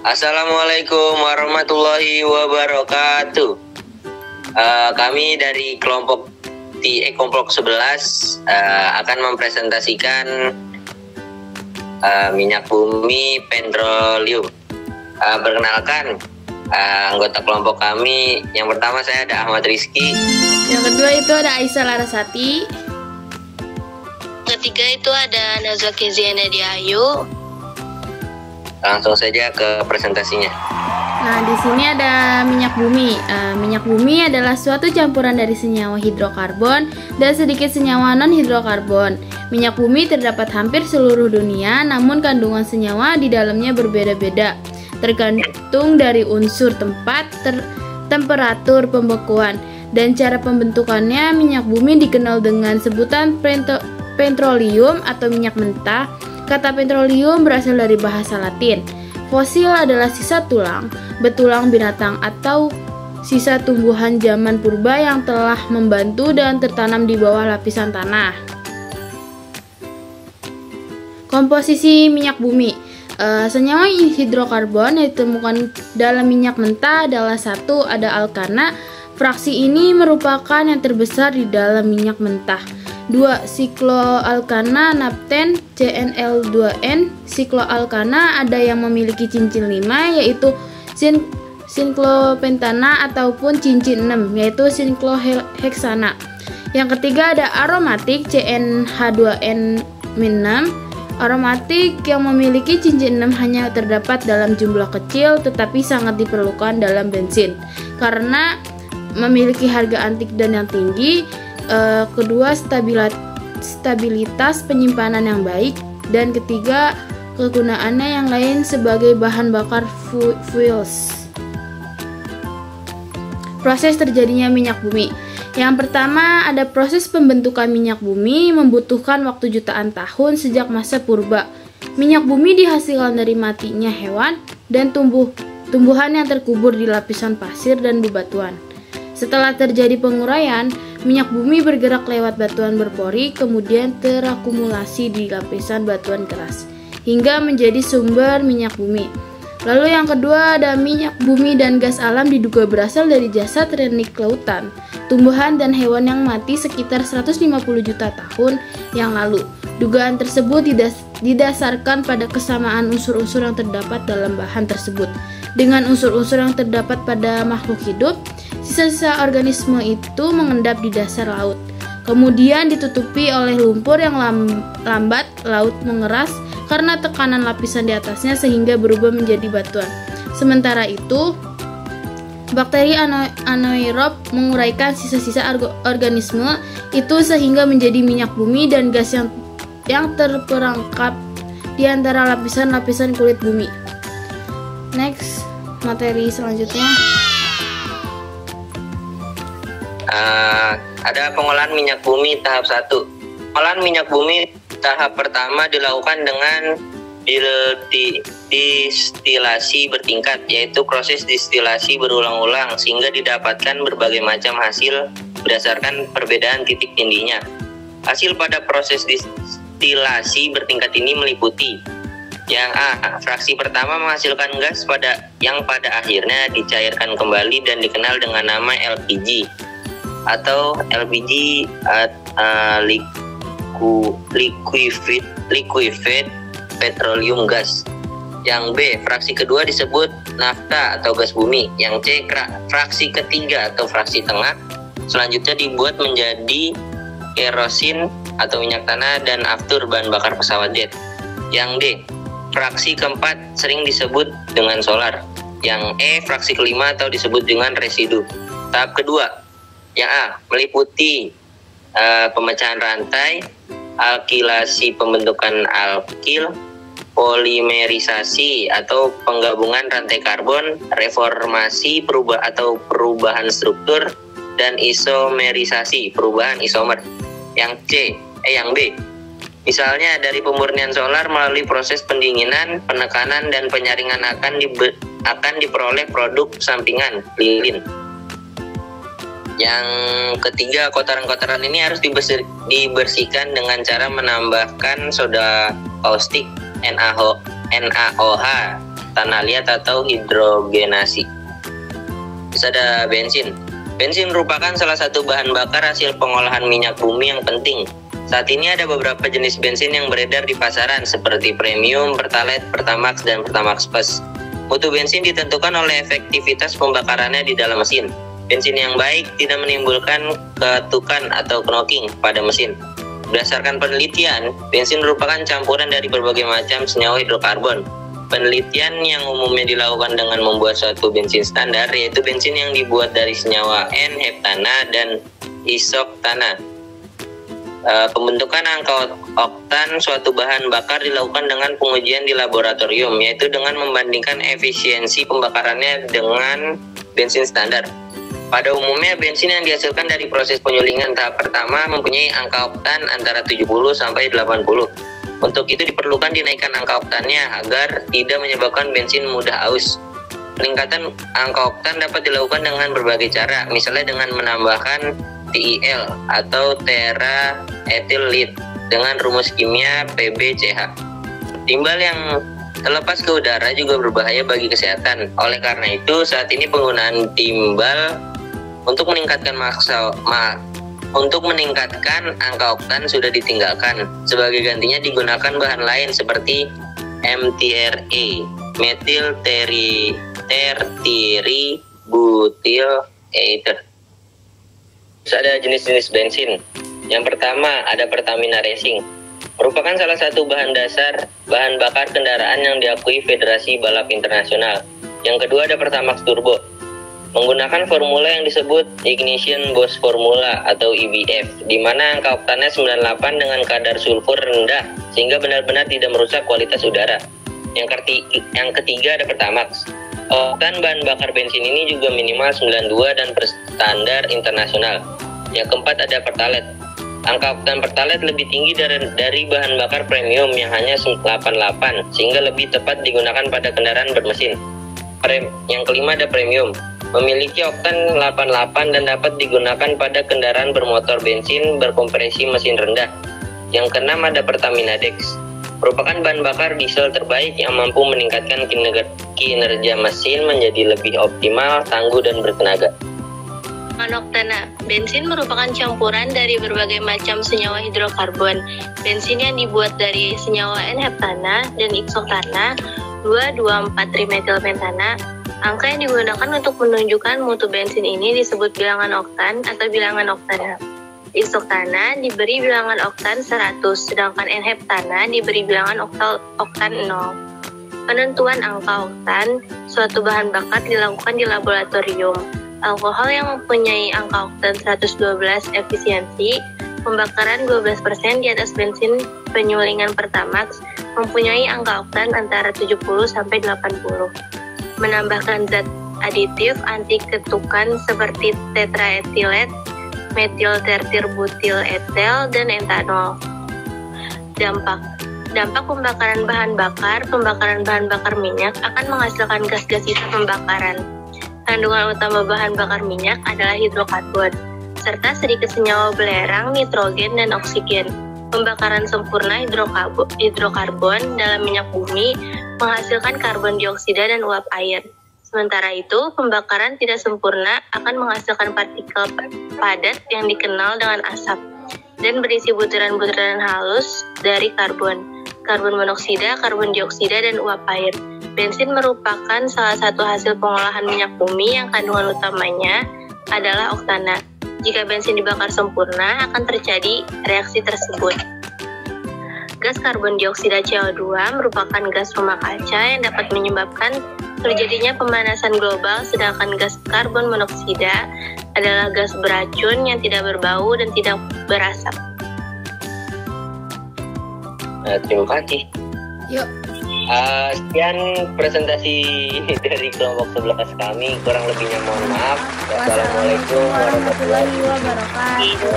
Assalamualaikum warahmatullahi wabarakatuh. Kami dari kelompok kelompok 11 akan mempresentasikan minyak bumi petroleum. Perkenalkan anggota kelompok kami. Yang pertama saya ada Ahmad Rizky. Yang kedua itu ada Aisyah Larasati. Ketiga itu ada Nazwa Keziana Diayu. Langsung saja ke presentasinya. Nah, di sini ada minyak bumi. Minyak bumi adalah suatu campuran dari senyawa hidrokarbon dan sedikit senyawa non-hidrokarbon. Minyak bumi terdapat hampir seluruh dunia, namun kandungan senyawa di dalamnya berbeda-beda, tergantung dari unsur tempat, temperatur pembekuan, dan cara pembentukannya. Minyak bumi dikenal dengan sebutan petroleum atau minyak mentah. Kata petroleum berasal dari bahasa Latin. Fosil adalah sisa tulang, betulang binatang atau sisa tumbuhan zaman purba yang telah membantu dan tertanam di bawah lapisan tanah. Komposisi minyak bumi. Senyawa hidrokarbon yang ditemukan dalam minyak mentah adalah satu, ada alkana. Fraksi ini merupakan yang terbesar di dalam minyak mentah. 2. Sikloalkana napten CnL2n. Sikloalkana ada yang memiliki cincin 5 yaitu sinklopentanat ataupun cincin 6 yaitu sinkloheksana. Yang ketiga ada aromatik CnH2n-6. Aromatik yang memiliki cincin 6 hanya terdapat dalam jumlah kecil tetapi sangat diperlukan dalam bensin karena memiliki harga antik dan yang tinggi. Kedua, stabilitas penyimpanan yang baik, dan ketiga, kegunaannya yang lain sebagai bahan bakar fuels. Proses terjadinya minyak bumi. Yang pertama, ada proses pembentukan minyak bumi membutuhkan waktu jutaan tahun sejak masa purba. Minyak bumi dihasilkan dari matinya hewan dan tumbuhan yang terkubur di lapisan pasir dan bebatuan. Setelah terjadi penguraian, minyak bumi bergerak lewat batuan berpori, kemudian terakumulasi di lapisan batuan keras, hingga menjadi sumber minyak bumi. Lalu yang kedua ada minyak bumi dan gas alam diduga berasal dari jasad renik lautan, tumbuhan dan hewan yang mati sekitar 150 juta tahun yang lalu. Dugaan tersebut didasarkan pada kesamaan unsur-unsur yang terdapat dalam bahan tersebut dengan unsur-unsur yang terdapat pada makhluk hidup. Sisa-sisa organisme itu mengendap di dasar laut, kemudian ditutupi oleh lumpur yang lambat laut mengeras karena tekanan lapisan di atasnya sehingga berubah menjadi batuan. Sementara itu, bakteri anaerob menguraikan sisa-sisa organisme itu sehingga menjadi minyak bumi dan gas yang terperangkap di antara lapisan-lapisan kulit bumi. Next, materi selanjutnya. Ada pengolahan minyak bumi tahap 1. Pengolahan minyak bumi tahap pertama dilakukan dengan distilasi bertingkat, yaitu proses distilasi berulang-ulang sehingga didapatkan berbagai macam hasil berdasarkan perbedaan titik tindihnya. Hasil pada proses distilasi bertingkat ini meliputi yang A. Fraksi pertama menghasilkan gas yang pada akhirnya dicairkan kembali dan dikenal dengan nama LPG atau LPG liquefied petroleum gas. Yang B, fraksi kedua disebut nafta atau gas bumi. Yang C, fraksi ketiga atau fraksi tengah selanjutnya dibuat menjadi kerosin atau minyak tanah dan aftur bahan bakar pesawat jet. Yang D, fraksi keempat sering disebut dengan solar. Yang E, fraksi kelima atau disebut dengan residu. Tahap kedua, yang A, meliputi pemecahan rantai, alkilasi pembentukan alkil, polimerisasi atau penggabungan rantai karbon, reformasi perubahan struktur, dan isomerisasi perubahan isomer. Yang B, misalnya dari pemurnian solar melalui proses pendinginan, penekanan, dan penyaringan akan diperoleh produk sampingan lilin. Yang ketiga, kotoran-kotoran ini harus dibersihkan dengan cara menambahkan soda kaustik NaOH oktanaliat atau hidrogenasi. Terus ada bensin. Bensin merupakan salah satu bahan bakar hasil pengolahan minyak bumi yang penting. Saat ini ada beberapa jenis bensin yang beredar di pasaran seperti premium, pertalite, pertamax, dan pertamax plus. Mutu bensin ditentukan oleh efektivitas pembakarannya di dalam mesin. Bensin yang baik tidak menimbulkan ketukan atau knocking pada mesin. Berdasarkan penelitian, bensin merupakan campuran dari berbagai macam senyawa hidrokarbon. Penelitian yang umumnya dilakukan dengan membuat suatu bensin standar, yaitu bensin yang dibuat dari senyawa N-heptana dan isoktana. Pembentukan angka oktan suatu bahan bakar dilakukan dengan pengujian di laboratorium, yaitu dengan membandingkan efisiensi pembakarannya dengan bensin standar. Pada umumnya, bensin yang dihasilkan dari proses penyulingan tahap pertama mempunyai angka oktan antara 70 sampai 80. Untuk itu diperlukan dinaikkan angka oktannya agar tidak menyebabkan bensin mudah aus. Peningkatan angka oktan dapat dilakukan dengan berbagai cara, misalnya dengan menambahkan TiL atau tera-ethyl lead dengan rumus kimia PbCH. Timbal yang terlepas ke udara juga berbahaya bagi kesehatan. Oleh karena itu, saat ini penggunaan timbal untuk meningkatkan angka oktan sudah ditinggalkan. Sebagai gantinya digunakan bahan lain seperti MTRA, metil tertiributyl ether. Terus ada jenis-jenis bensin. Yang pertama ada Pertamina Racing, merupakan salah satu bahan dasar bahan bakar kendaraan yang diakui Federasi Balap Internasional. Yang kedua ada Pertamax Turbo, menggunakan formula yang disebut Ignition Boost Formula atau IBF, di mana angka oktannya 98 dengan kadar sulfur rendah sehingga benar-benar tidak merusak kualitas udara. Yang ketiga ada Pertamax. Oktan bahan bakar bensin ini juga minimal 92 dan berstandar internasional. Yang keempat ada Pertalite. Angka oktan Pertalite lebih tinggi dari bahan bakar premium yang hanya 88, sehingga lebih tepat digunakan pada kendaraan bermesin. Yang kelima ada Premium, memiliki oktan 88 dan dapat digunakan pada kendaraan bermotor bensin berkompresi mesin rendah. Yang keenam ada Pertamina Dex, merupakan bahan bakar diesel terbaik yang mampu meningkatkan kinerja mesin menjadi lebih optimal, tangguh, dan bertenaga. Monoktana, bensin merupakan campuran dari berbagai macam senyawa hidrokarbon. Bensin yang dibuat dari senyawa N-heptana dan isoktana, 2,2,4-trimethylpentana. Angka yang digunakan untuk menunjukkan mutu bensin ini disebut bilangan oktan atau bilangan oktana. Isoktana diberi bilangan oktan 100, sedangkan N-heptana diberi bilangan oktan 0. Penentuan angka oktan suatu bahan bakar dilakukan di laboratorium. Alkohol yang mempunyai angka oktan 112 efisiensi pembakaran 12% di atas bensin penyulingan Pertamax mempunyai angka oktan antara 70 sampai 80. Menambahkan zat aditif anti ketukan seperti tetraethylet, metil tertirbutyl etel, dan etanol. Dampak pembakaran bahan bakar minyak akan menghasilkan gas-gas sisa pembakaran. Kandungan utama bahan bakar minyak adalah hidrokarbon, serta sedikit senyawa belerang, nitrogen, dan oksigen. Pembakaran sempurna hidrokarbon dalam minyak bumi menghasilkan karbon dioksida dan uap air. Sementara itu, pembakaran tidak sempurna akan menghasilkan partikel padat yang dikenal dengan asap dan berisi butiran-butiran halus dari karbon monoksida, karbon dioksida, dan uap air. Bensin merupakan salah satu hasil pengolahan minyak bumi yang kandungan utamanya adalah oktana. Jika bensin dibakar sempurna, akan terjadi reaksi tersebut. Gas karbon dioksida CO2 merupakan gas rumah kaca yang dapat menyebabkan terjadinya pemanasan global, sedangkan gas karbon monoksida adalah gas beracun yang tidak berbau dan tidak berasap. Terima kasih. Yuk. Sekian presentasi dari kelompok 11 kami, kurang lebihnya mohon maaf. Wassalamualaikum warahmatullahi wabarakatuh.